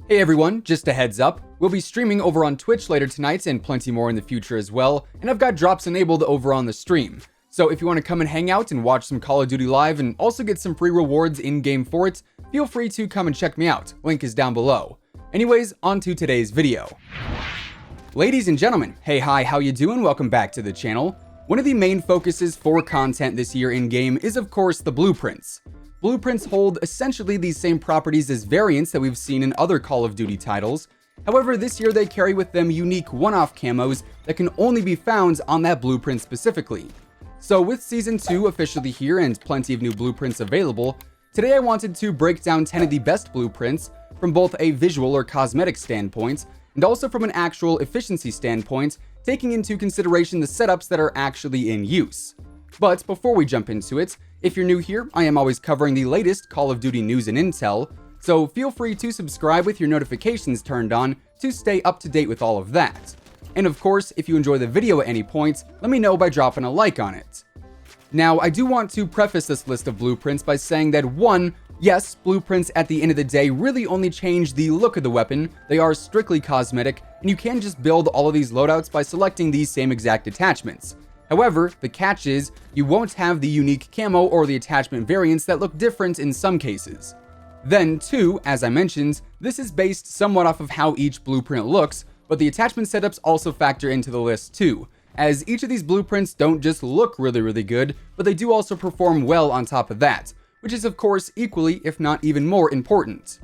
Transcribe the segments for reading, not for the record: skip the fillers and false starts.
Hey everyone, just a heads up, we'll be streaming over on Twitch later tonight and plenty more in the future as well, and I've got drops enabled over on the stream. So if you want to come and hang out and watch some Call of Duty live and also get some free rewards in-game for it, feel free to come and check me out, link is down below. Anyways, on to today's video. Ladies and gentlemen, hey hi, how you doing? Welcome back to the channel. One of the main focuses for content this year in-game is of course the blueprints. Blueprints hold essentially these same properties as variants that we've seen in other Call of Duty titles. However, this year they carry with them unique one-off camos that can only be found on that blueprint specifically. So with Season 2 officially here and plenty of new blueprints available, today I wanted to break down 10 of the best blueprints from both a visual or cosmetic standpoint, and also from an actual efficiency standpoint, taking into consideration the setups that are actually in use. But before we jump into it, if you're new here, I am always covering the latest Call of Duty news and intel, so feel free to subscribe with your notifications turned on to stay up to date with all of that. And of course, if you enjoy the video at any point, let me know by dropping a like on it. Now, I do want to preface this list of blueprints by saying that 1, yes, blueprints at the end of the day really only change the look of the weapon, they are strictly cosmetic, and you can just build all of these loadouts by selecting these same exact attachments. However, the catch is, you won't have the unique camo or the attachment variants that look different in some cases. Then 2, as I mentioned, this is based somewhat off of how each blueprint looks, but the attachment setups also factor into the list too, as each of these blueprints don't just look really good, but they do also perform well on top of that, which is of course equally, if not even more important.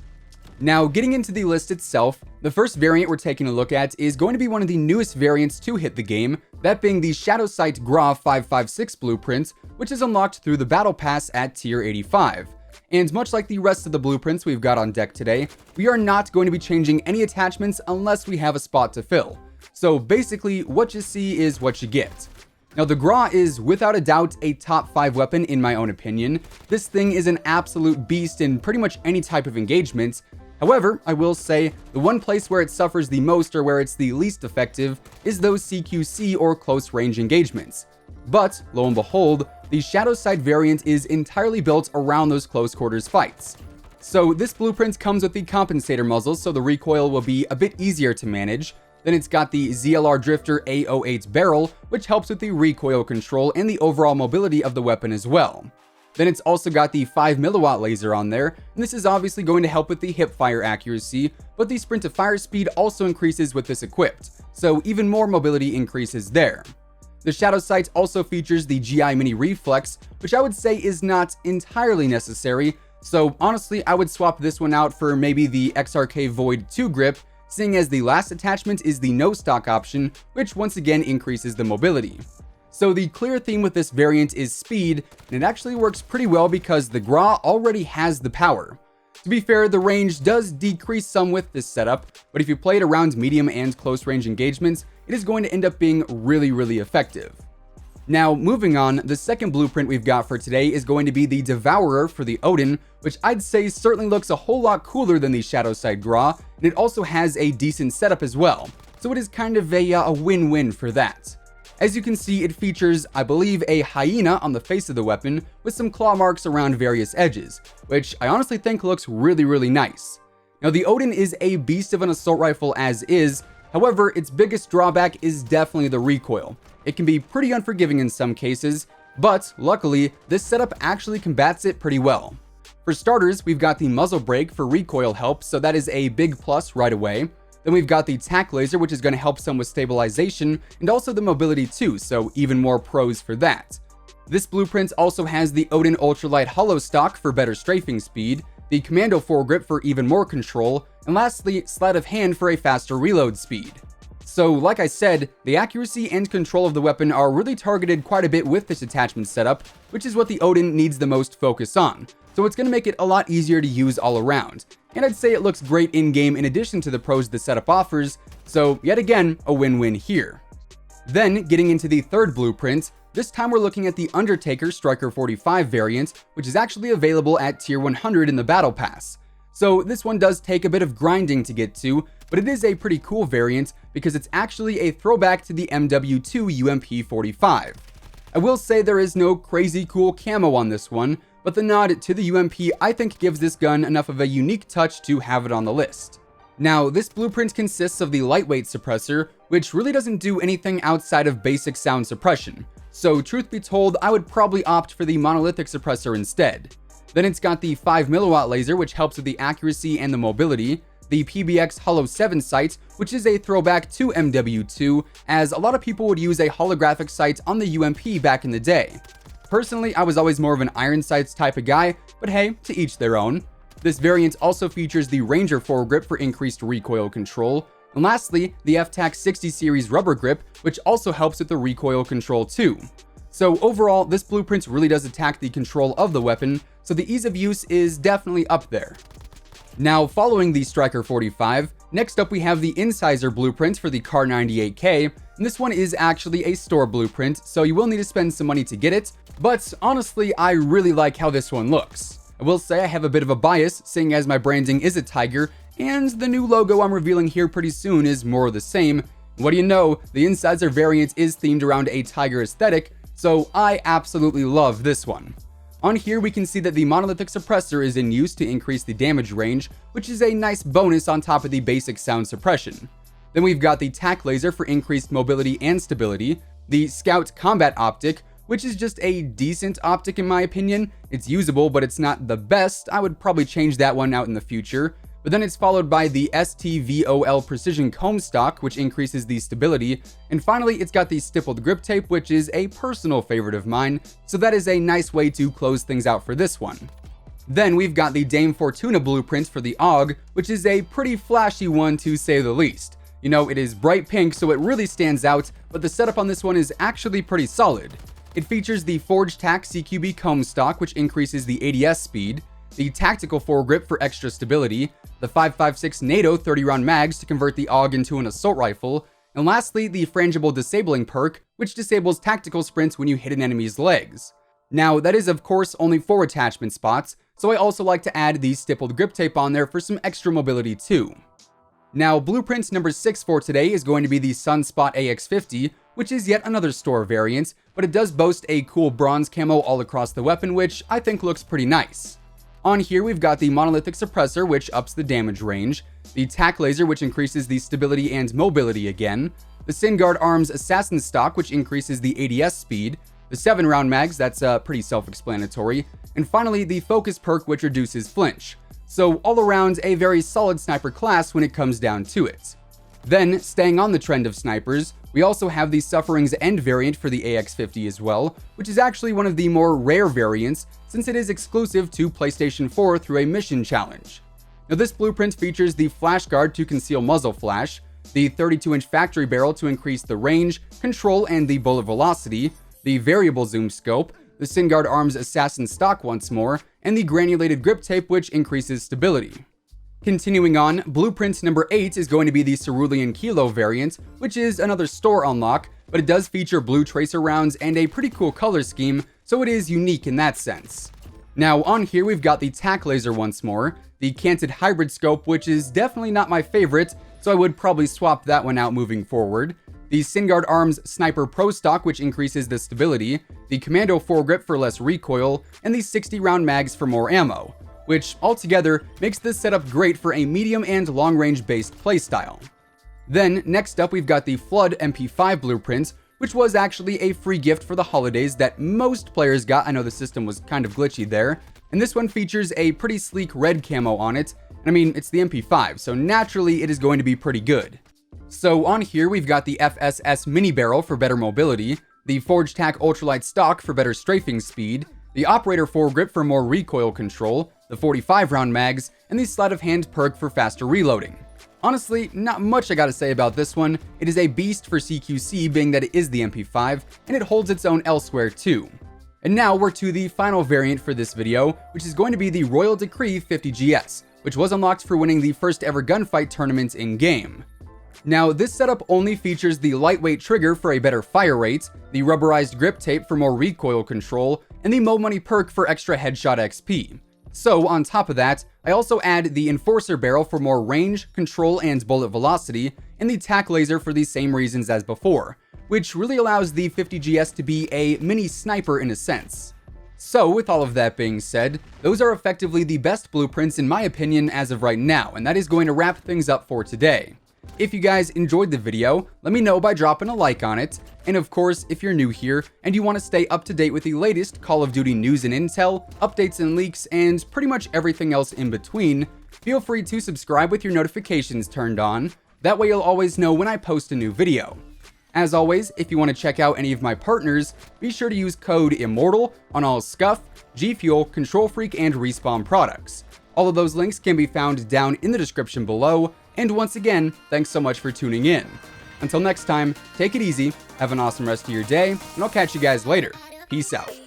Now, getting into the list itself, the first variant we're taking a look at is going to be one of the newest variants to hit the game, that being the SHADOWSIGHT GRAU 556 blueprint, which is unlocked through the Battle Pass at tier 85. And much like the rest of the blueprints we've got on deck today, we are not going to be changing any attachments unless we have a spot to fill. So basically, what you see is what you get. Now, the GRAU is without a doubt a top 5 weapon in my own opinion. This thing is an absolute beast in pretty much any type of engagement. However, I will say, the one place where it suffers the most or where it's the least effective is those CQC or close range engagements. But, lo and behold, the SHADOWSIGHT variant is entirely built around those close quarters fights. So this blueprint comes with the compensator muzzle, so the recoil will be a bit easier to manage. Then it's got the ZLR Drifter A08 barrel, which helps with the recoil control and the overall mobility of the weapon as well. Then it's also got the 5mW laser on there, and this is obviously going to help with the hipfire accuracy, but the sprint to fire speed also increases with this equipped, so even more mobility increases there. The SHADOWSIGHT also features the GI Mini Reflex, which I would say is not entirely necessary, so honestly I would swap this one out for maybe the XRK Void 2 grip, seeing as the last attachment is the no stock option, which once again increases the mobility. So the clear theme with this variant is speed, and it actually works pretty well because the GRAU already has the power. To be fair, the range does decrease some with this setup, but if you play it around medium and close range engagements, it is going to end up being really effective. Now, moving on, the second blueprint we've got for today is going to be the DEVOURER for the ODEN, which I'd say certainly looks a whole lot cooler than the SHADOWSIGHT GRAU, and it also has a decent setup as well, so it is kind of a win-win for that. As you can see, it features, I believe, a hyena on the face of the weapon with some claw marks around various edges, which I honestly think looks really nice. Now, the ODEN is a beast of an assault rifle as is, however, its biggest drawback is definitely the recoil. It can be pretty unforgiving in some cases, but luckily, this setup actually combats it pretty well. For starters, we've got the muzzle brake for recoil help, so that is a big plus right away. Then we've got the tack laser, which is going to help some with stabilization, and also the mobility too, so even more pros for that. This blueprint also has the ODEN Ultralight Hollow Stock for better strafing speed, the Commando foregrip for even more control, and lastly, Sleight of Hand for a faster reload speed. So, like I said, the accuracy and control of the weapon are really targeted quite a bit with this attachment setup, which is what the ODEN needs the most focus on. So it's going to make it a lot easier to use all around. And I'd say it looks great in-game in addition to the pros the setup offers, so yet again, a win-win here. Then, getting into the third blueprint, this time we're looking at the Undertaker Striker 45 variant, which is actually available at tier 100 in the Battle Pass. So this one does take a bit of grinding to get to, but it is a pretty cool variant because it's actually a throwback to the MW2 UMP 45. I will say there is no crazy cool camo on this one, but the nod to the UMP I think gives this gun enough of a unique touch to have it on the list. Now, this blueprint consists of the lightweight suppressor, which really doesn't do anything outside of basic sound suppression. So truth be told, I would probably opt for the monolithic suppressor instead. Then it's got the 5mW laser, which helps with the accuracy and the mobility, the PBX Holo 7 sight, which is a throwback to MW2, as a lot of people would use a holographic sight on the UMP back in the day. Personally, I was always more of an iron sights type of guy, but hey, to each their own. This variant also features the Ranger foregrip for increased recoil control, and lastly, the FTAC 60 series rubber grip, which also helps with the recoil control too. So overall, this blueprint really does attack the control of the weapon, so the ease of use is definitely up there. Now, following the Striker 45, next up we have the INCISOR blueprint for the Kar 98K, and this one is actually a store blueprint, so you will need to spend some money to get it, but honestly, I really like how this one looks. I will say I have a bit of a bias, seeing as my branding is a tiger, and the new logo I'm revealing here pretty soon is more of the same. What do you know, the INCISOR variant is themed around a tiger aesthetic, so I absolutely love this one. On here, we can see that the monolithic suppressor is in use to increase the damage range, which is a nice bonus on top of the basic sound suppression. Then we've got the TAC laser for increased mobility and stability, the Scout combat optic, which is just a decent optic in my opinion. It's usable, but it's not the best. I would probably change that one out in the future. But then it's followed by the STVOL precision comb stock, which increases the stability. And finally, it's got the stippled grip tape, which is a personal favorite of mine. So that is a nice way to close things out for this one. Then we've got the Dame Fortuna blueprint for the AUG, which is a pretty flashy one to say the least. You know, it is bright pink, so it really stands out, but the setup on this one is actually pretty solid. It features the Forged Tac CQB comb stock, which increases the ADS speed, the tactical foregrip for extra stability, the 5.56 NATO 30-round mags to convert the AUG into an assault rifle, and lastly, the frangible disabling perk, which disables tactical sprints when you hit an enemy's legs. Now, that is of course only 4 attachment spots, so I also like to add the stippled grip tape on there for some extra mobility too. Now, blueprint number 6 for today is going to be the SUNSPOT AX50, which is yet another store variant, but it does boast a cool bronze camo all across the weapon, which I think looks pretty nice. On here, we've got the monolithic suppressor, which ups the damage range, the TAC laser, which increases the stability and mobility again, the SynGuard Arms assassin stock, which increases the ADS speed, the 7-round mags, that's pretty self-explanatory, and finally the focus perk, which reduces flinch. So all around a very solid sniper class when it comes down to it. Then, staying on the trend of snipers, we also have the Suffering's End variant for the AX50 as well, which is actually one of the more rare variants since it is exclusive to PlayStation 4 through a mission challenge. Now, this blueprint features the flash guard to conceal muzzle flash, the 32-inch factory barrel to increase the range, control, and the bullet velocity, the variable zoom scope, the SynGuard Arms assassin stock once more, and the granulated grip tape, which increases stability. Continuing on, blueprint number 8 is going to be the Cerulean Kilo variant, which is another store unlock, but it does feature blue tracer rounds and a pretty cool color scheme, so it is unique in that sense. Now on here we've got the TAC laser once more, the canted hybrid scope, which is definitely not my favorite, so I would probably swap that one out moving forward, the SynGuard Arms Sniper Pro stock, which increases the stability, the Commando foregrip for less recoil, and the 60-round mags for more ammo, which altogether makes this setup great for a medium and long-range based playstyle. Then, next up we've got the Flood MP5 blueprint, which was actually a free gift for the holidays that most players got. I know the system was kind of glitchy there, and this one features a pretty sleek red camo on it, and I mean, it's the MP5, so naturally it is going to be pretty good. So on here we've got the FSS mini barrel for better mobility, the Forged Tac ultralight stock for better strafing speed, the operator foregrip for more recoil control, the 45-round mags, and the sleight of hand perk for faster reloading. Honestly, not much I gotta say about this one. It is a beast for CQC, being that it is the MP5, and it holds its own elsewhere too. And now we're to the final variant for this video, which is going to be the Royal Decree 50GS, which was unlocked for winning the first ever gunfight tournament in-game. Now, this setup only features the lightweight trigger for a better fire rate, the rubberized grip tape for more recoil control, and the Mo Money perk for extra headshot XP. So, on top of that, I also add the Enforcer barrel for more range, control, and bullet velocity, and the TAC laser for the same reasons as before, which really allows the 50GS to be a mini sniper in a sense. So, with all of that being said, those are effectively the best blueprints in my opinion as of right now, and that is going to wrap things up for today. If you guys enjoyed the video, let me know by dropping a like on it, and of course, if you're new here and you want to stay up to date with the latest Call of Duty news and intel, updates and leaks, and pretty much everything else in between, feel free to subscribe with your notifications turned on, that way you'll always know when I post a new video. As always, if you want to check out any of my partners, be sure to use code IMMORTAL on all Scuff, G Fuel, Control Freak, and Respawn products. All of those links can be found down in the description below, and once again, thanks so much for tuning in. Until next time, take it easy, have an awesome rest of your day, and I'll catch you guys later. Peace out.